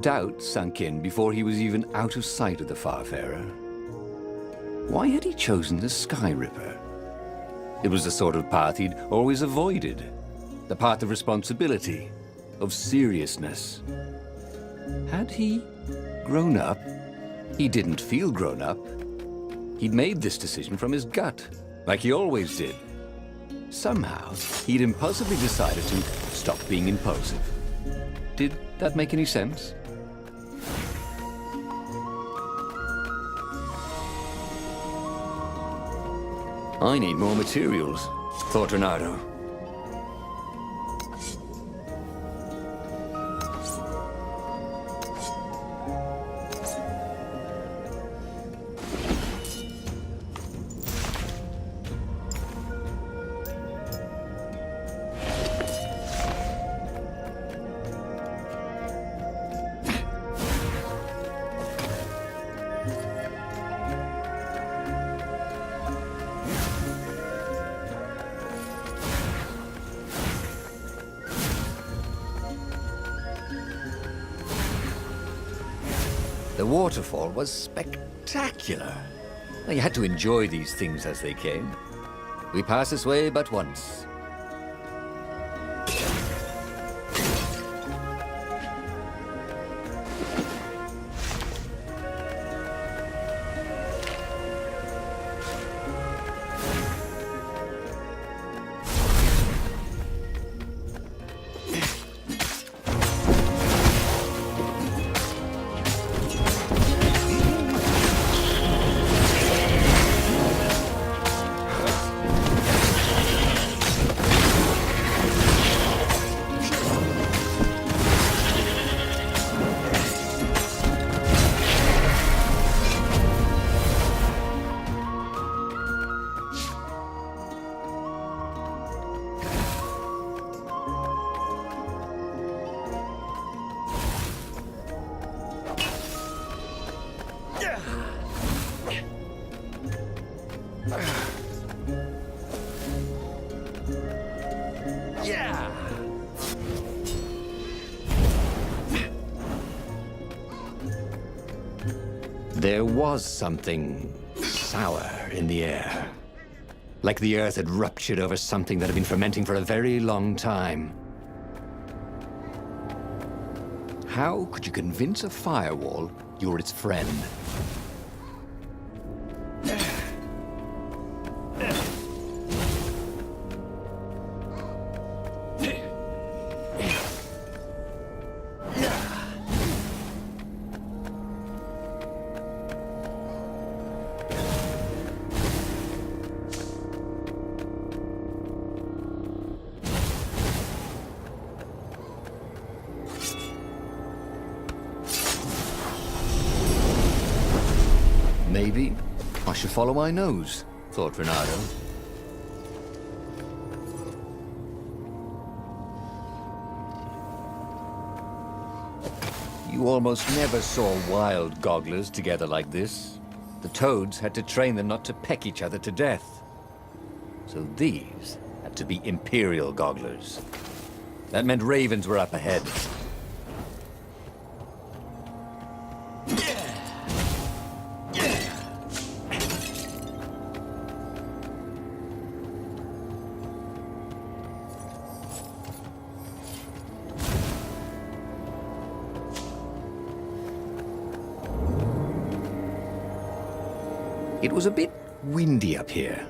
Doubt sunk in before he was even out of sight of the Farfarer. Why had he chosen the Sky Ripper? It was the sort of path he'd always avoided. The path of responsibility, of seriousness. Had he grown up? He didn't feel grown up. He'd made this decision from his gut, like he always did. Somehow, he'd impulsively decided to stop being impulsive. Did that make any sense? I need more materials, thought Renato. The waterfall was spectacular. You had to enjoy these things as they came. We pass this way but once. There was something sour in the air. Like the earth had ruptured over something that had been fermenting for a very long time. How could you convince a firewall you're its friend? Maybe I should follow my nose, thought Renato. You almost never saw wild gogglers together like this. The toads had to train them not to peck each other to death. So these had to be Imperial gogglers. That meant ravens were up ahead. It was a bit windy up here.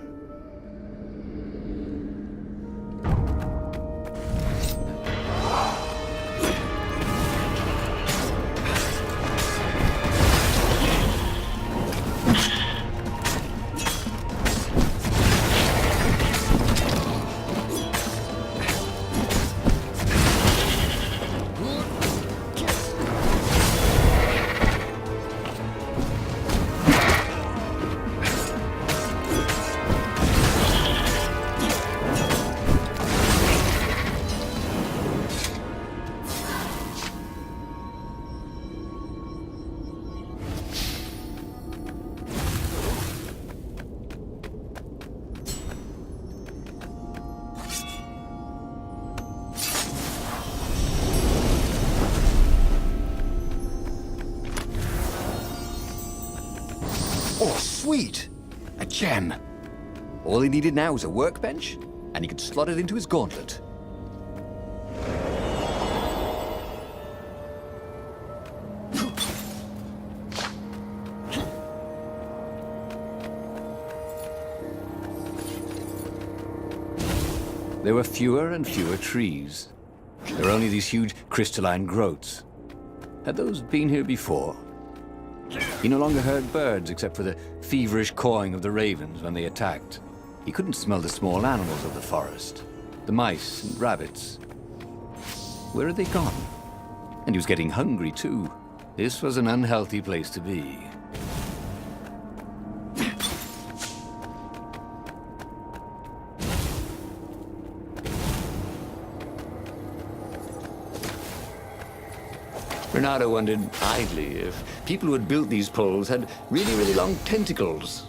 Oh, sweet! A gem. All he needed now was a workbench, and he could slot it into his gauntlet. There were fewer and fewer trees. There were only these huge crystalline growths. Had those been here before? He no longer heard birds except for the feverish cawing of the ravens when they attacked. He couldn't smell the small animals of the forest, the mice and rabbits. Where had they gone? And he was getting hungry too. This was an unhealthy place to be. Bernardo wondered idly if people who had built these poles had really, really long tentacles.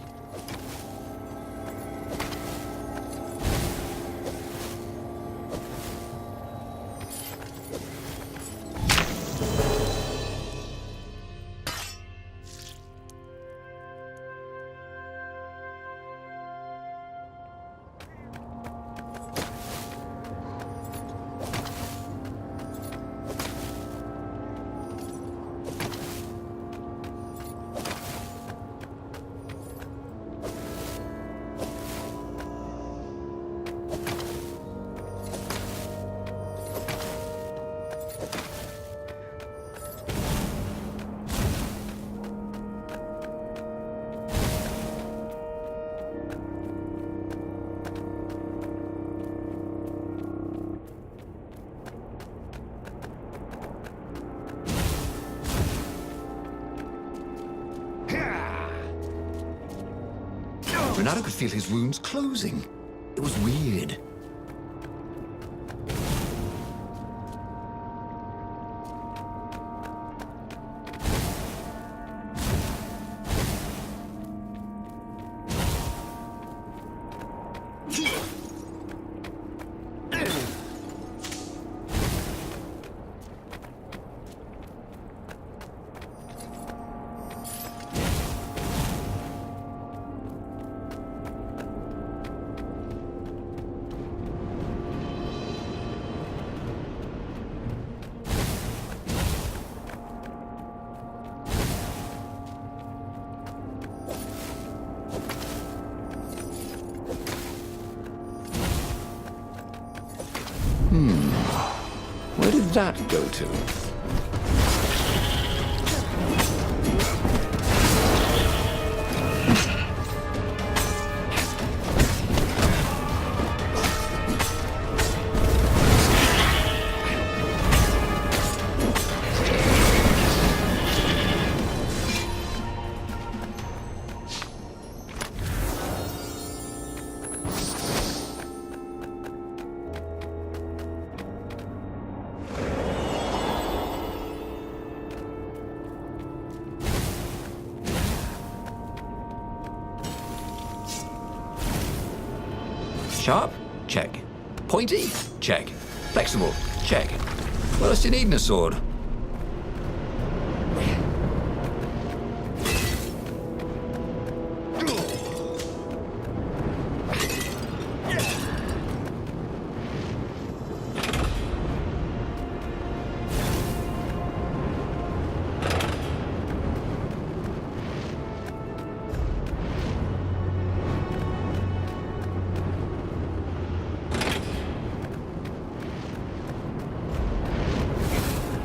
Bernardo could feel his wounds closing. It was weird. Where did that go to? Sharp? Check. Pointy? Check. Flexible? Check. What else do you need in a sword?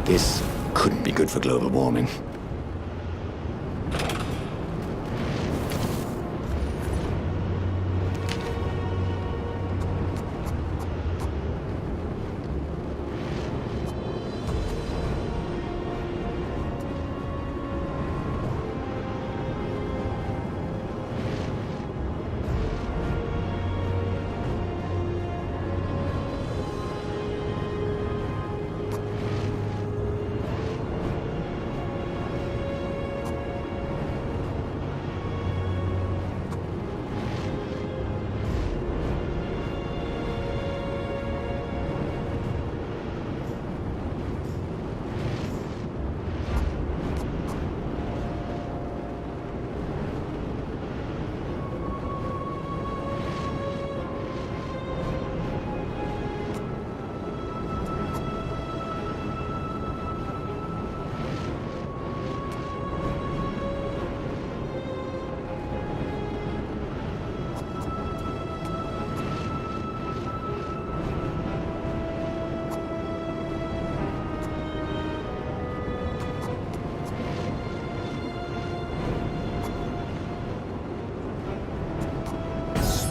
This couldn't be good for global warming.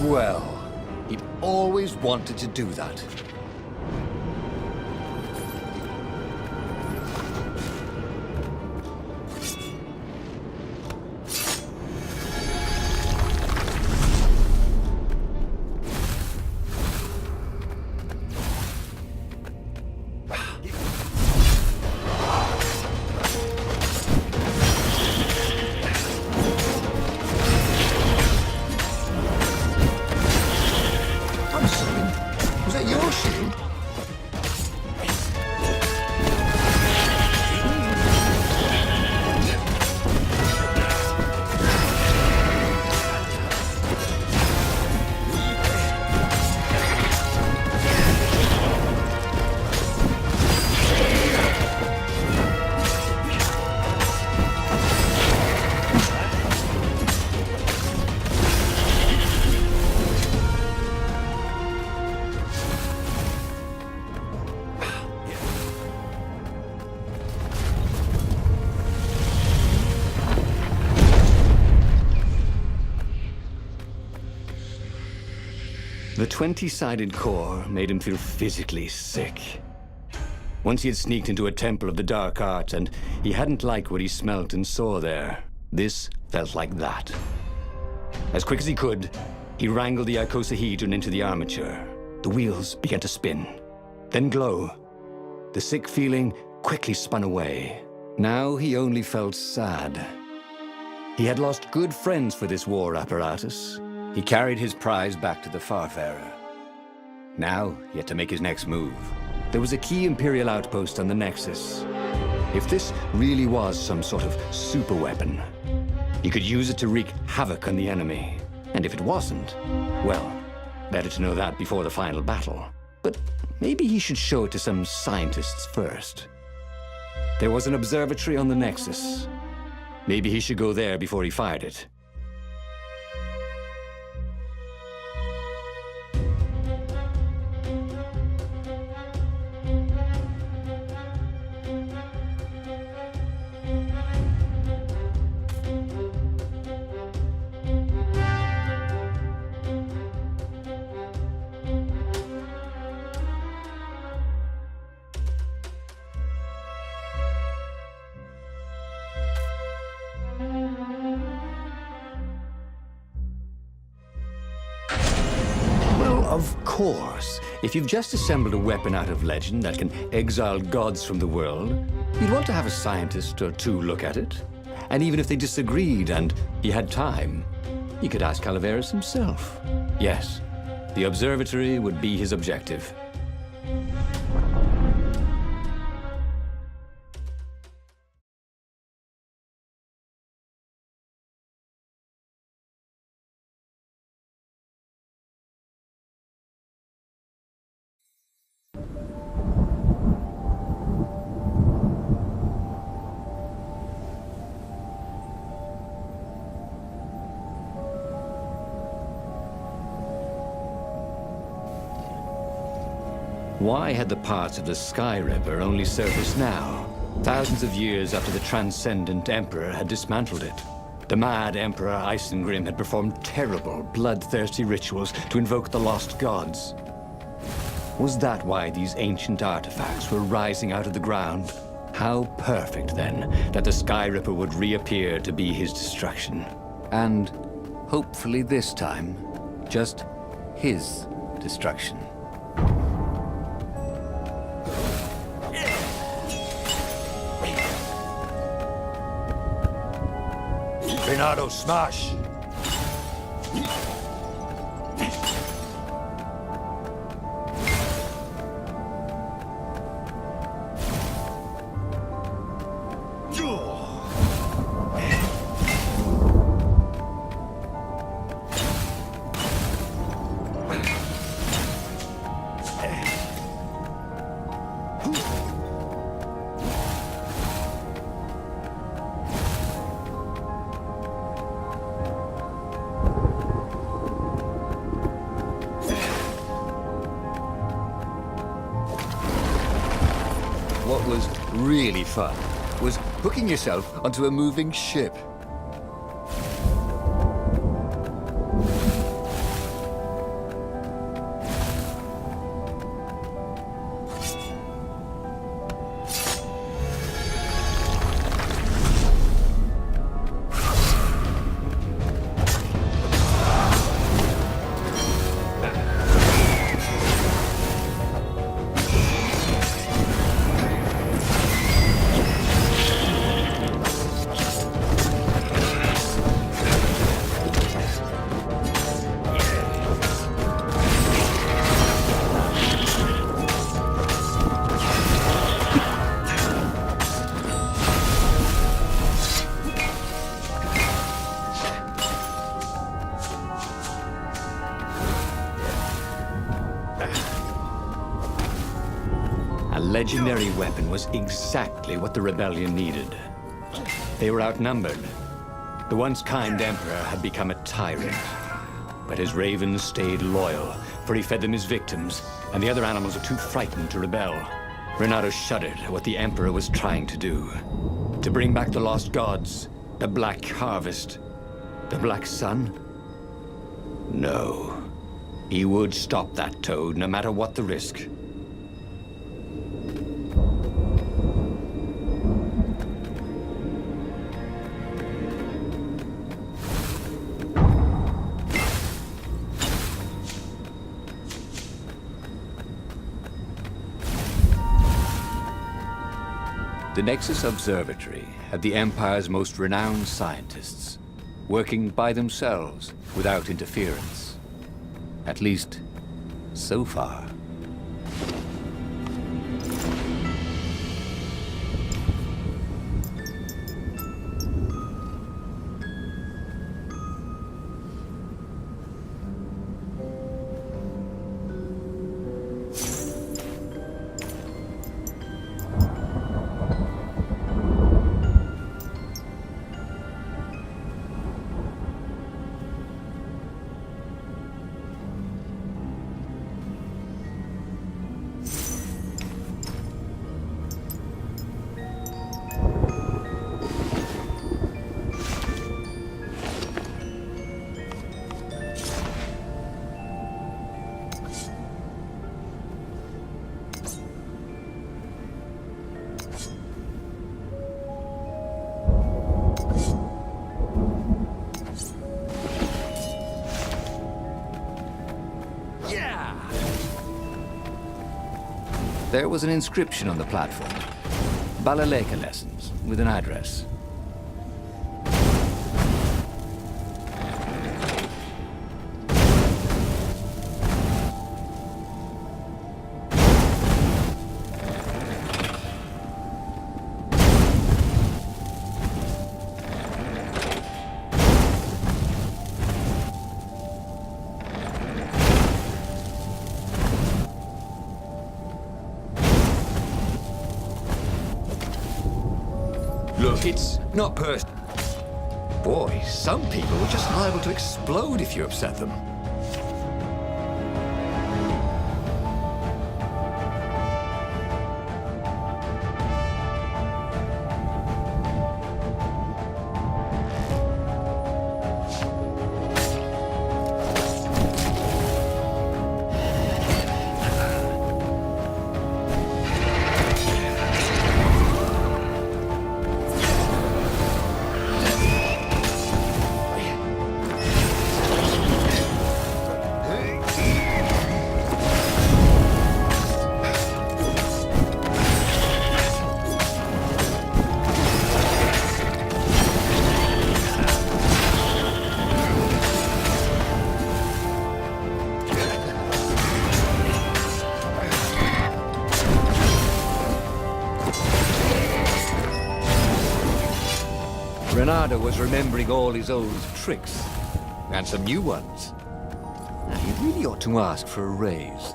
Well, he'd always wanted to do that. Was that your shield? The 20-sided core made him feel physically sick. Once he had sneaked into a temple of the dark arts, and he hadn't liked what he smelt and saw there. This felt like that. As quick as he could, he wrangled the icosahedron into the armature. The wheels began to spin, then glow. The sick feeling quickly spun away. Now he only felt sad. He had lost good friends for this war apparatus. He carried his prize back to the Farfarer. Now, he had to make his next move. There was a key Imperial outpost on the Nexus. If this really was some sort of super weapon, he could use it to wreak havoc on the enemy. And if it wasn't, well, better to know that before the final battle. But maybe he should show it to some scientists first. There was an observatory on the Nexus. Maybe he should go there before he fired it. Of course, if you've just assembled a weapon out of legend that can exile gods from the world, you'd want to have a scientist or two look at it. And even if they disagreed and he had time, he could ask Calaveras himself. Yes, the observatory would be his objective. Why had the parts of the Sky Ripper only surfaced now, thousands of years after the Transcendent Emperor had dismantled it? The mad Emperor Isengrim had performed terrible, bloodthirsty rituals to invoke the lost gods. Was that why these ancient artifacts were rising out of the ground? How perfect, then, that the Sky Ripper would reappear to be his destruction. And, hopefully this time, just his destruction. Bernardo, smash! What was really fun was hooking yourself onto a moving ship. legendary weapon was exactly what the rebellion needed. They were outnumbered. The once kind emperor had become a tyrant. But his ravens stayed loyal, for he fed them his victims, and the other animals were too frightened to rebel. Renato shuddered at what the emperor was trying to do. To bring back the lost gods, the Black Harvest, the Black Sun? No. He would stop that toad, no matter what the risk. The Nexus Observatory had the Empire's most renowned scientists, working by themselves without interference. At least, so far. There was an inscription on the platform. Balaleka lessons, with an address. Look, it's not Boy, some people are just liable to explode if you upset them. Renato was remembering all his old tricks, and some new ones. Now, he really ought to ask for a raise.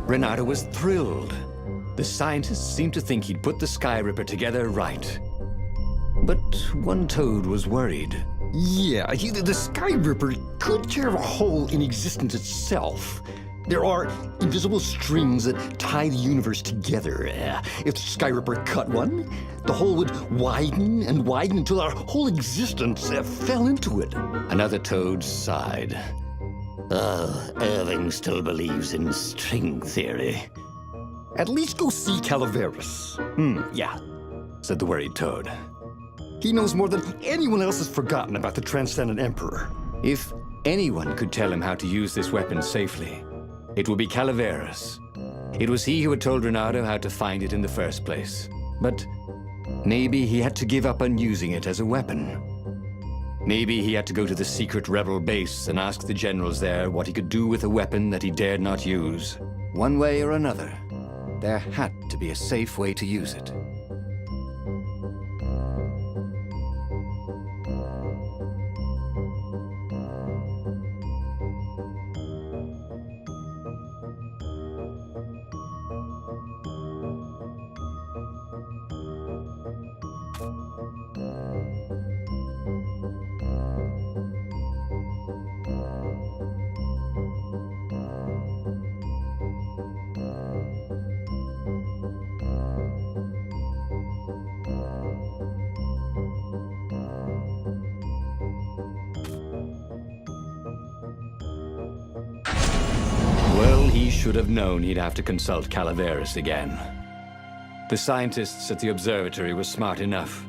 Renato was thrilled. The scientists seemed to think he'd put the Sky Ripper together right. But one toad was worried. Yeah, the Sky Ripper could tear a hole in existence itself. There are invisible strings that tie the universe together. If the Sky Ripper cut one, the hole would widen and widen until our whole existence fell into it. Another toad sighed. Irving still believes in string theory. At least go see Calaveras. Yeah, said the worried Toad. He knows more than anyone else has forgotten about the Transcendent Emperor. If anyone could tell him how to use this weapon safely, it would be Calaveras. It was he who had told Reynardo how to find it in the first place. But maybe he had to give up on using it as a weapon. Maybe he had to go to the secret rebel base and ask the generals there what he could do with a weapon that he dared not use. One way or another, there had to be a safe way to use it. Well, he should have known he'd have to consult Calaveras again. The scientists at the observatory were smart enough.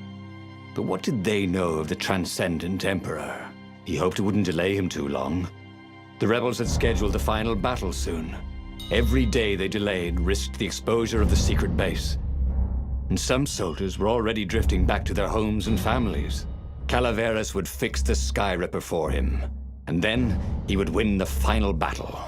But what did they know of the Transcendent Emperor? He hoped it wouldn't delay him too long. The rebels had scheduled the final battle soon. Every day they delayed risked the exposure of the secret base. And some soldiers were already drifting back to their homes and families. Calaveras would fix the Sky Ripper for him. And then he would win the final battle.